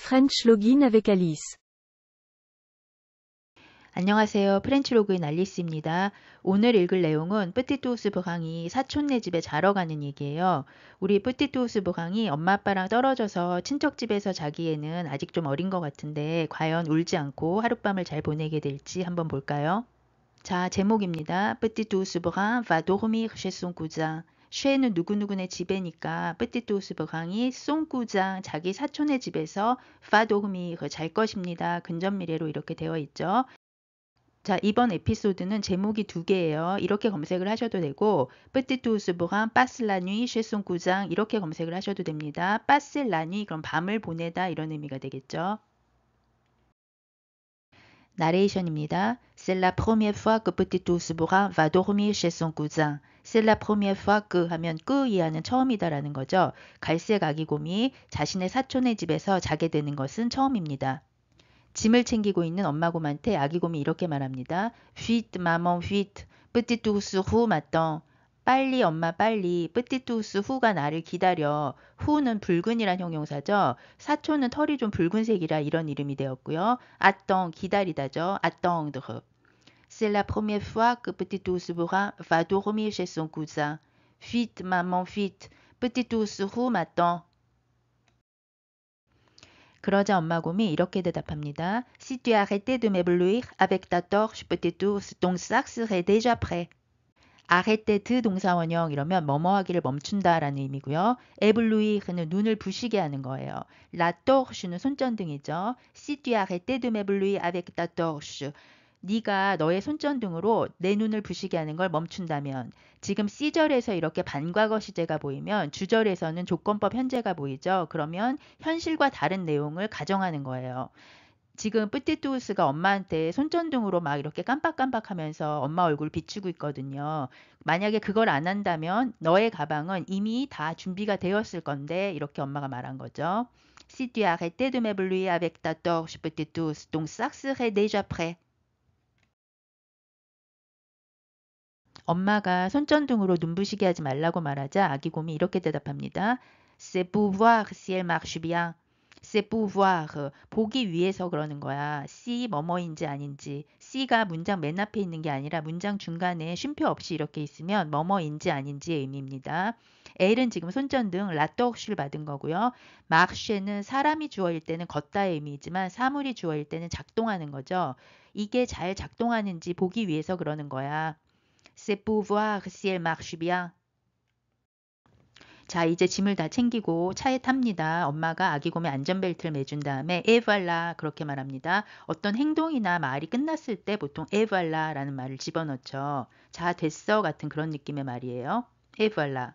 French Login avec Alice. 안녕하세요. 프렌치 로그인 알리스입니다. 오늘 읽을 내용은 뿌띠뚜우스 브강이 사촌네 집에 자러 가는 얘기예요. 우리 뿌띠뚜우스 브강이 엄마 아빠랑 떨어져서 친척 집에서 자기에는 아직 좀 어린 것 같은데 과연 울지 않고 하룻밤을 잘 보내게 될지 한번 볼까요? 자, 제목입니다. 뿌띠뚜우스 브강 va dormir chez son cousin. 쉐는 누구누구네 집에니까 뿌띠뚜우스 브강이 송꾸장 자기 사촌의 집에서 va dormir 잘 것입니다. 근접미래로 이렇게 되어 있죠. 자, 이번 에피소드는 제목이 두 개예요. 이렇게 검색을 하셔도 되고 Petit ours brun passe la nuit chez son cousin 이렇게 검색을 하셔도 됩니다. passe la nuit 그럼 밤을 보내다 이런 의미가 되겠죠. 나레이션입니다. C'est la première fois que Petit ours brun va dormir chez son cousin. C'est la première fois que 하면 그 이하는 처음이다라는 거죠. 갈색 아기곰이 자신의 사촌의 집에서 자게 되는 것은 처음입니다. 짐을 챙기고 있는 엄마곰한테 아기곰이 이렇게 말합니다. Vite, maman, vite. Petit ours roux m'attend. 빨리 엄마 빨리. Petit ours roux가 나를 기다려. 후는 붉은이란 형용사죠. 사촌은 털이 좀 붉은색이라 이런 이름이 되었고요. attend 기다리다죠. attendre. C'est la première fois que Petit ours brun va dormir chez son cousin. Vite, maman, vite. Petit ours roux m'attend. 그러자 엄마곰이 이렇게 대답합니다. Si tu arrêtais de m'éblouir avec ta torche, petit ours, ton sac serait déjà prêt. arrêter de 동사원형 이러면 뭐뭐 하기를 멈춘다라는 의미고요. éblouir는 눈을 부시게 하는 거예요. la torche는 손전등이죠. Si tu arrêtais de m'éblouir avec ta torche. 네가 너의 손전등으로 내 눈을 부시게 하는 걸 멈춘다면 지금 C절에서 이렇게 반과거 시제가 보이면 주절에서는 조건법 현재가 보이죠. 그러면 현실과 다른 내용을 가정하는 거예요. 지금 뿌띠뚜우스가 엄마한테 손전등으로 막 이렇게 깜빡깜빡하면서 엄마 얼굴 비추고 있거든요. 만약에 그걸 안 한다면 너의 가방은 이미 다 준비가 되었을 건데 이렇게 엄마가 말한 거죠. Si tu arrêtais de m'éblouir avec ta torche, petit ours, ton sac serait déjà prêt. 엄마가 손전등으로 눈부시게 하지 말라고 말하자 아기곰이 이렇게 대답합니다. C'est pour voir si elle marche bien. C'est pour voir. 보기 위해서 그러는 거야. si 뭐뭐인지 아닌지. C가 문장 맨 앞에 있는 게 아니라 문장 중간에 쉼표 없이 이렇게 있으면 뭐뭐인지 아닌지의 의미입니다. L은 지금 손전등 라떡쉬를 받은 거고요. marche는 사람이 주어일 때는 걷다의 의미이지만 사물이 주어일 때는 작동하는 거죠. 이게 잘 작동하는지 보기 위해서 그러는 거야. C'est pour voir si elle marche bien. 자, 이제 짐을 다 챙기고 차에 탑니다. 엄마가 아기곰에 안전벨트를 매준 다음에 et voilà 그렇게 말합니다. 어떤 행동이나 말이 끝났을 때 보통 et voilà라는 말을 집어넣죠. 자, 됐어 같은 그런 느낌의 말이에요. et voilà.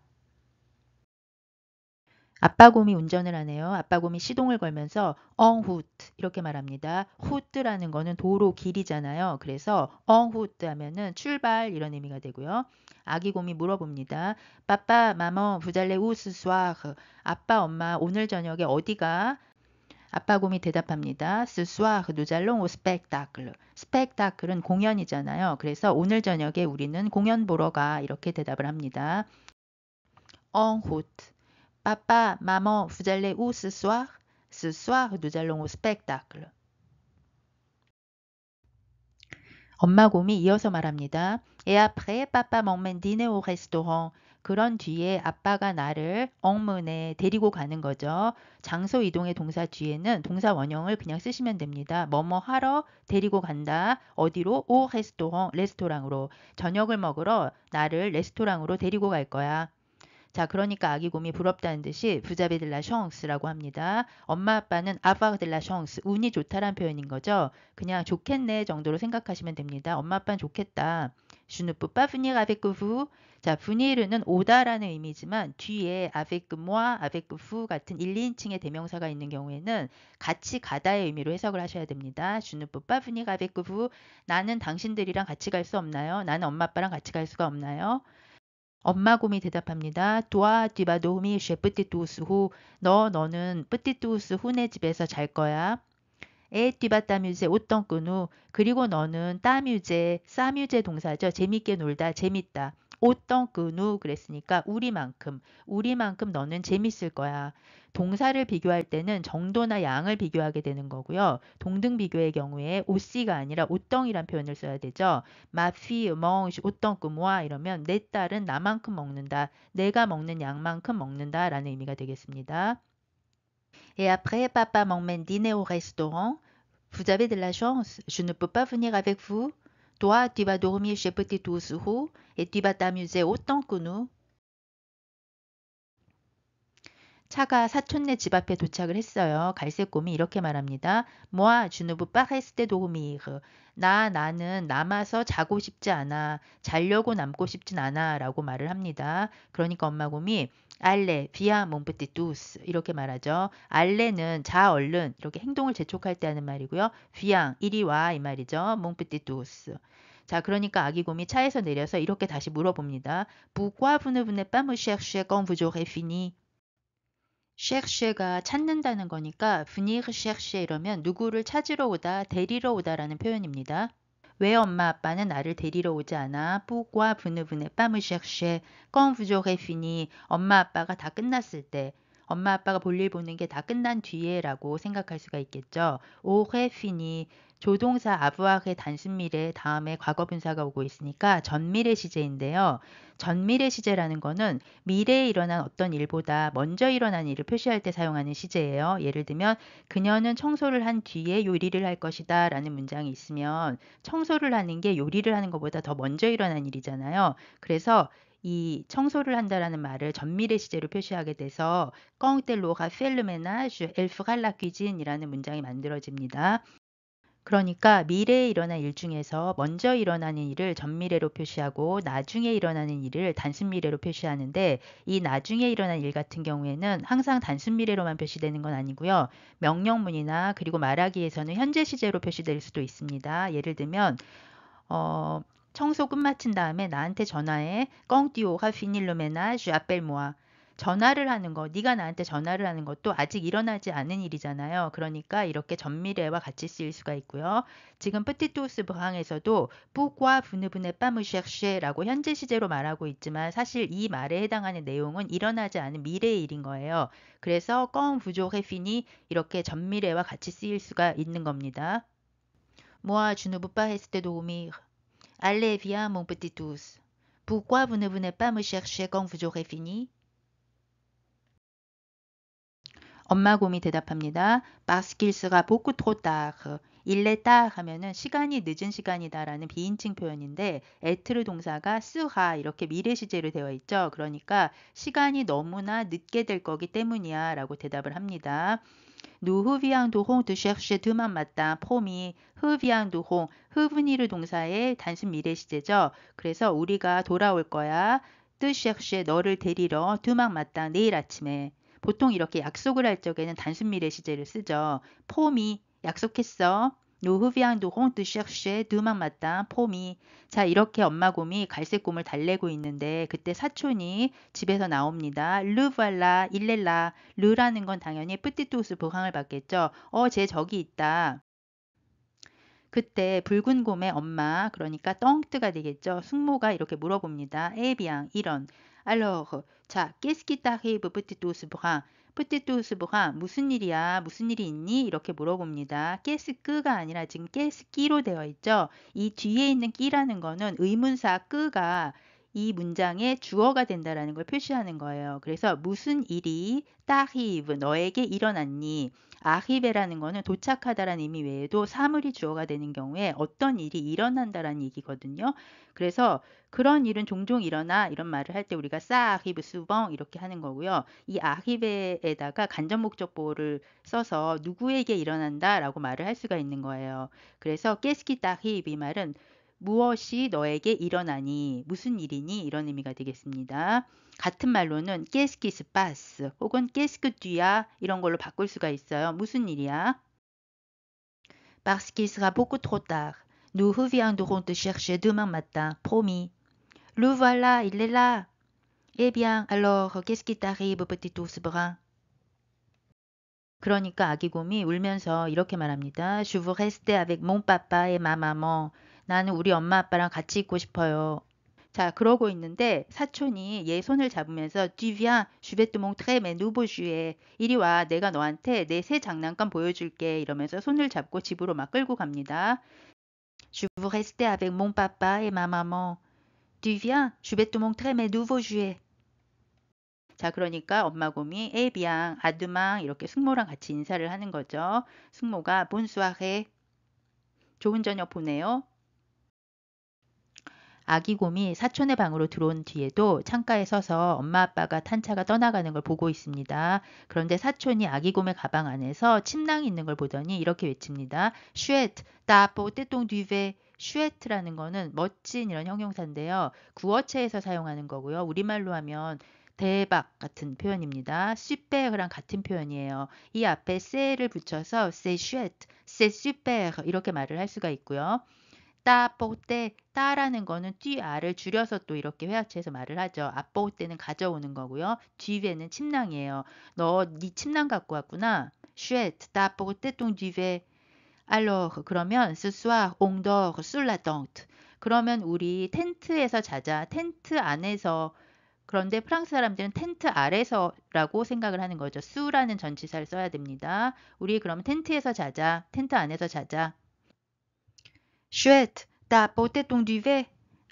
아빠곰이 운전을 하네요. 아빠곰이 시동을 걸면서 en route 이렇게 말합니다. route라는 거는 도로 길이잖아요. 그래서 en route 하면은 출발 이런 의미가 되고요. 아기곰이 물어봅니다. Papa, maman, vous allez où ce soir? 아빠, 엄마 오늘 저녁에 어디가? 아빠곰이 대답합니다. Ce soir, nous allons au spectacle. spectacle은 공연이잖아요. 그래서 오늘 저녁에 우리는 공연 보러 가 이렇게 대답을 합니다. en route. Papa, maman, vous allez où ce soir? Ce soir, nous allons au spectacle. 엄마 곰이 이어서 말합니다. Et après, papa m'emmène dîner au restaurant. 그런 뒤에 아빠가 나를 emmène 데리고 가는 거죠. 장소 이동의 동사 뒤에는 동사 원형을 그냥 쓰시면 됩니다. 뭐뭐 하러 데리고 간다. 어디로? au restaurant, 레스토랑으로. 저녁을 먹으러 나를 레스토랑으로 데리고 갈 거야. 자, 그러니까 아기곰이 부럽다는 듯이 vous avez de la chance라고 합니다. 엄마 아빠는 avoir de la chance, 운이 좋다란 표현인 거죠. 그냥 좋겠네 정도로 생각하시면 됩니다. 엄마 아빠는 좋겠다. Je ne peux pas venir avec vous. 자, venir는 오다라는 의미지만 뒤에 avec moi, avec vous 같은 1, 2인칭의 대명사가 있는 경우에는 같이 가다의 의미로 해석을 하셔야 됩니다. Je ne peux pas venir avec vous. 나는 당신들이랑 같이 갈 수 없나요? 나는 엄마 아빠랑 같이 갈 수가 없나요? 엄마 곰이 대답합니다. Toi, tu vas dormir chez Petit ours roux. 너는 Petit ours roux 집에서 잘 거야. Et tu vas t'amuser autant que nous. 그리고 너는 t'amuser, s'amuser 동사죠. 재밌게 놀다, 재밌다. autant que nous 그랬으니까 우리만큼 너는 재밌을 거야. 동사를 비교할 때는 정도나 양을 비교하게 되는 거고요. 동등 비교의 경우에 auss이가 아니라 autan이란 표현을 써야 되죠. Ma fille mange autant que moi 이러면 내 딸은 나만큼 먹는다. 내가 먹는 양만큼 먹는다 라는 의미가 되겠습니다. Et après, papa m'emmène dîner au restaurant. Vous avez de la chance, je ne peux pas venir avec vous. Toi, tu vas dormir chez Petit Ousou et tu vas t'amuser autant que nous. 차가 사촌네 집 앞에 도착을 했어요. 갈색곰이 이렇게 말합니다. Moi, je ne veux pas rester dormir. 나는 남아서 자고 싶지 않아. 자려고 남고 싶진 않아. 라고 말을 합니다. 그러니까 엄마곰이 Allez, viens mon petit tous 이렇게 말하죠. 알레는 자 얼른 이렇게 행동을 재촉할 때 하는 말이고요. viens 이리 와 이 말이죠. mon petit tous. 자, 그러니까 아기곰이 차에서 내려서 이렇게 다시 물어봅니다. Pourquoi vous ne venez pas me chercher quand vous aurez fini? chercher가 찾는다는 거니까 venir chercher 이러면 누구를 찾으러 오다, 데리러 오다라는 표현입니다. 왜 엄마 아빠는 나를 데리러 오지 않아? Pourquoi vous ne venez pas me chercher quand vous aurez fini? 엄마 아빠가 다 끝났을 때, 엄마 아빠가 볼일 보는 게 다 끝난 뒤에라고 생각할 수가 있겠죠. aurait fini 조동사 아부아의 단순미래 다음에 과거분사가 오고 있으니까 전미래 시제인데요. 전미래 시제라는 거는 미래에 일어난 어떤 일보다 먼저 일어난 일을 표시할 때 사용하는 시제예요. 예를 들면 그녀는 청소를 한 뒤에 요리를 할 것이다 라는 문장이 있으면 청소를 하는 게 요리를 하는 것보다 더 먼저 일어난 일이잖아요. 그래서 이 청소를 한다라는 말을 전미래 시제로 표시하게 돼서 quand elle aura fait le ménage, elle fera la cuisine 이라는 문장이 만들어집니다. 그러니까 미래에 일어난 일 중에서 먼저 일어나는 일을 전미래로 표시하고 나중에 일어나는 일을 단순미래로 표시하는데 이 나중에 일어난 일 같은 경우에는 항상 단순미래로만 표시되는 건 아니고요. 명령문이나 그리고 말하기에서는 현재 시제로 표시될 수도 있습니다. 예를 들면 청소 끝마친 다음에 나한테 전화해. Quand tu auras fini le ménage, appelle-moi. 전화를 하는 거, 네가 나한테 전화를 하는 것도 아직 일어나지 않은 일이잖아요. 그러니까 이렇게 전미래와 같이 쓰일 수가 있고요. 지금 프티투스 브항에서도 pourquoi vous ne venez pas me chercher라고 현재 시제로 말하고 있지만 사실 이 말에 해당하는 내용은 일어나지 않은 미래의 일인 거예요. 그래서 quand vous aurez fini 이렇게 전미래와 같이 쓰일 수가 있는 겁니다. Moi, je ne peux pas rester dormir. Allez, viens, mon petit tous. Pourquoi vous ne venez pas me chercher quand vous aurez fini? 엄마 곰이 대답합니다. Parce qu'il sera beaucoup trop tard. Il est tard 하면은 시간이 늦은 시간이다라는 비인칭 표현인데 être 동사가 sera 이렇게 미래 시제로 되어 있죠. 그러니까 시간이 너무나 늦게 될 거기 때문이야 라고 대답을 합니다. Nous reviendrons te chercher demain matin, promis. reviendrons, revenir 동사의 단순 미래 시제죠. 그래서 우리가 돌아올 거야. te chercher 너를 데리러 demain matin 내일 아침에. 보통 이렇게 약속을 할 적에는 단순 미래 시제를 쓰죠. promis 약속했어. Nous reviendrons te chercher demain matin, promis. 자, 이렇게 엄마 곰이 갈색 곰을 달래고 있는데 그때 사촌이 집에서 나옵니다. Le voilà, il est là. 르라는 건 당연히 뿌띠뚜스 보강을 받겠죠. 쟤 저기 있다. 그때 붉은 곰의 엄마, 그러니까 떵뜨가 되겠죠. 숙모가 이렇게 물어봅니다. 에비앙, 이런. Alors, 자, qu'est-ce qui t'arrive, petit ours brun? petit ours brun, 무슨 일이야? 무슨 일이 있니? 이렇게 물어봅니다. qu'est-ce 가 아니라 지금 qu'est-ce 끼로 되어 있죠. 이 뒤에 있는 끼라는 거는 의문사 끄가 이 문장의 주어가 된다라는 걸 표시하는 거예요. 그래서 무슨 일이 t'arrive, 너에게 일어났니? arrive라는 거는 도착하다라는 의미 외에도 사물이 주어가 되는 경우에 어떤 일이 일어난다라는 얘기거든요. 그래서 그런 일은 종종 일어나 이런 말을 할 때 우리가 ça arrive souvent 이렇게 하는 거고요. 이 arrive에다가 간접 목적 보호를 써서 누구에게 일어난다라고 말을 할 수가 있는 거예요. 그래서 qu'est-ce qui t'arrive 이 말은 무엇이 너에게 일어나니, 무슨 일이니 이런 의미가 되겠습니다. 같은 말로는 qu'est-ce qui se passe 혹은 qu'est-ce que tu as 이런 걸로 바꿀 수가 있어요. 무슨 일이야? Parce qu'il sera beaucoup trop tard. Nous reviendrons te chercher demain matin, promis. Le voilà, il est là. Eh bien, alors, qu'est-ce qui t'arrive, petit ours brun? 그러니까 아기곰이 울면서 이렇게 말합니다. Je veux rester avec mon papa et ma maman. 나는 우리 엄마 아빠랑 같이 있고 싶어요. 자, 그러고 있는데 사촌이 얘 손을 잡으면서 Tu viens, je vais te montrer mes nouveaux jouets. 이리 와, 내가 너한테 내 새 장난감 보여줄게. 이러면서 손을 잡고 집으로 막 끌고 갑니다. Je veux rester avec mon papa et ma maman. Tu viens, je vais te montrer mes nouveaux jouets. 자, 그러니까 엄마 곰이 에비앙, 아드망 이렇게 숙모랑 같이 인사를 하는 거죠. 숙모가 본수아해, 좋은 저녁 보내요. 아기 곰이 사촌의 방으로 들어온 뒤에도 창가에 서서 엄마 아빠가 탄 차가 떠나가는 걸 보고 있습니다. 그런데 사촌이 아기 곰의 가방 안에서 침낭이 있는 걸 보더니 이렇게 외칩니다. 슈에트, 따뽀 떼똥 뒤베. 슈에트라는 거는 멋진 이런 형용사인데요. 구어체에서 사용하는 거고요. 우리말로 하면 대박 같은 표현입니다. 슈페르랑 같은 표현이에요. 이 앞에 세를 붙여서 세 슈에트, 세 슈페르 이렇게 말을 할 수가 있고요. 따뽀떼 따라는 거는 뒤아를 줄여서 또 이렇게 회화체에서 말을 하죠. 아뽀떼는 가져오는 거고요. 뒤에는 침낭이에요. 너 네 침낭 갖고 왔구나. 슈에트 따뽀떼 똥 뒤에. Alors 그러면 ce soir on dort sous la tente. 그러면 우리 텐트에서 자자. 텐트 안에서. 그런데 프랑스 사람들은 텐트 아래서라고 생각을 하는 거죠. 수라는 전치사를 써야 됩니다. 우리 그럼 텐트에서 자자. 텐트 안에서 자자. Chouette, t'as apporté ton duvet?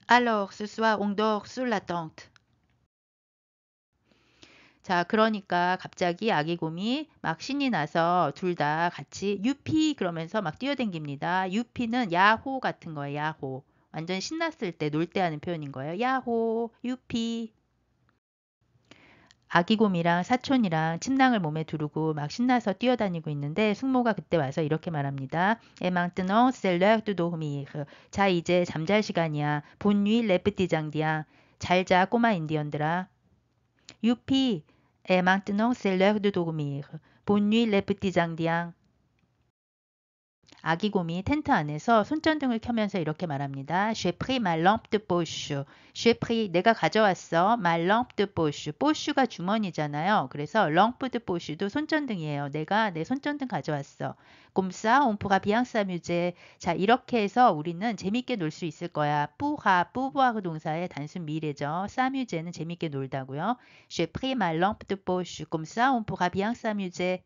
Alors, ce soir, on dort sous la tente. 자, 그러니까 갑자기 아기 곰이 막 신이 나서 둘 다 같이 유피 그러면서 막 뛰어댕깁니다. 유피는 야호 같은 거예요. 야호. 완전 신났을 때 놀 때 하는 표현인 거예요. 야호, 유피. 아기곰이랑 사촌이랑 침낭을 몸에 두르고 막 신나서 뛰어다니고 있는데 숙모가 그때 와서 이렇게 말합니다. Et maintenant, c'est l'heure de dormir. 자, 이제 잠잘 시간이야. Bonne nuit, les petits indiens. 잘 자, 꼬마 인디언들아. 유피. Et maintenant, c'est l'heure de dormir. Bonne nuit, les petits indiens. 아기곰이 텐트 안에서 손전등을 켜면서 이렇게 말합니다. J'ai pris ma lampe de poche. J'ai pris, 내가 가져왔어. Ma lampe de poche. poche가 주머니잖아요. 그래서 lampe de poche도 손전등이에요. 내가 내 손전등 가져왔어. Comme ça, on pourra bien s'amuser. 자, 이렇게 해서 우리는 재밌게 놀 수 있을 거야. pourra, pouvoir 동사의 단순 미래죠. s'amuser는 재밌게 놀다고요. J'ai pris ma lampe de poche. Comme ça, on pourra bien s'amuser.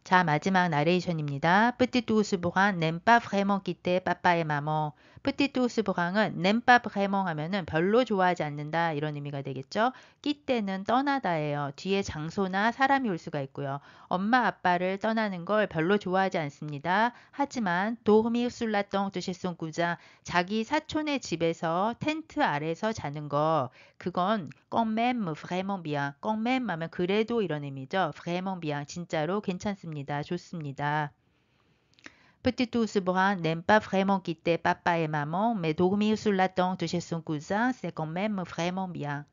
자, 마지막 나레이션입니다. Petit ours brun n'aime pas vraiment quitter papa et maman. Petit ours brun은 n'aime pas vraiment 하면은 별로 좋아하지 않는다 이런 의미가 되겠죠. quitt는 떠나다예요. 뒤에 장소나 사람이 올 수가 있고요. 엄마 아빠를 떠나는 걸 별로 좋아하지 않습니다. 하지만 dormir sous la tente chez son cousin 자기 사촌의 집에서 텐트 아래서 자는 거 그건 quand même vraiment bien. quand même 하면 그래도 이런 의미죠. vraiment bien. 진짜로 괜찮습니다. 좋습니다. Petit ours brun n'aime pas vraiment quitter papa et maman, mais dormir sous la tente chez son cousin, c'est quand même vraiment bien.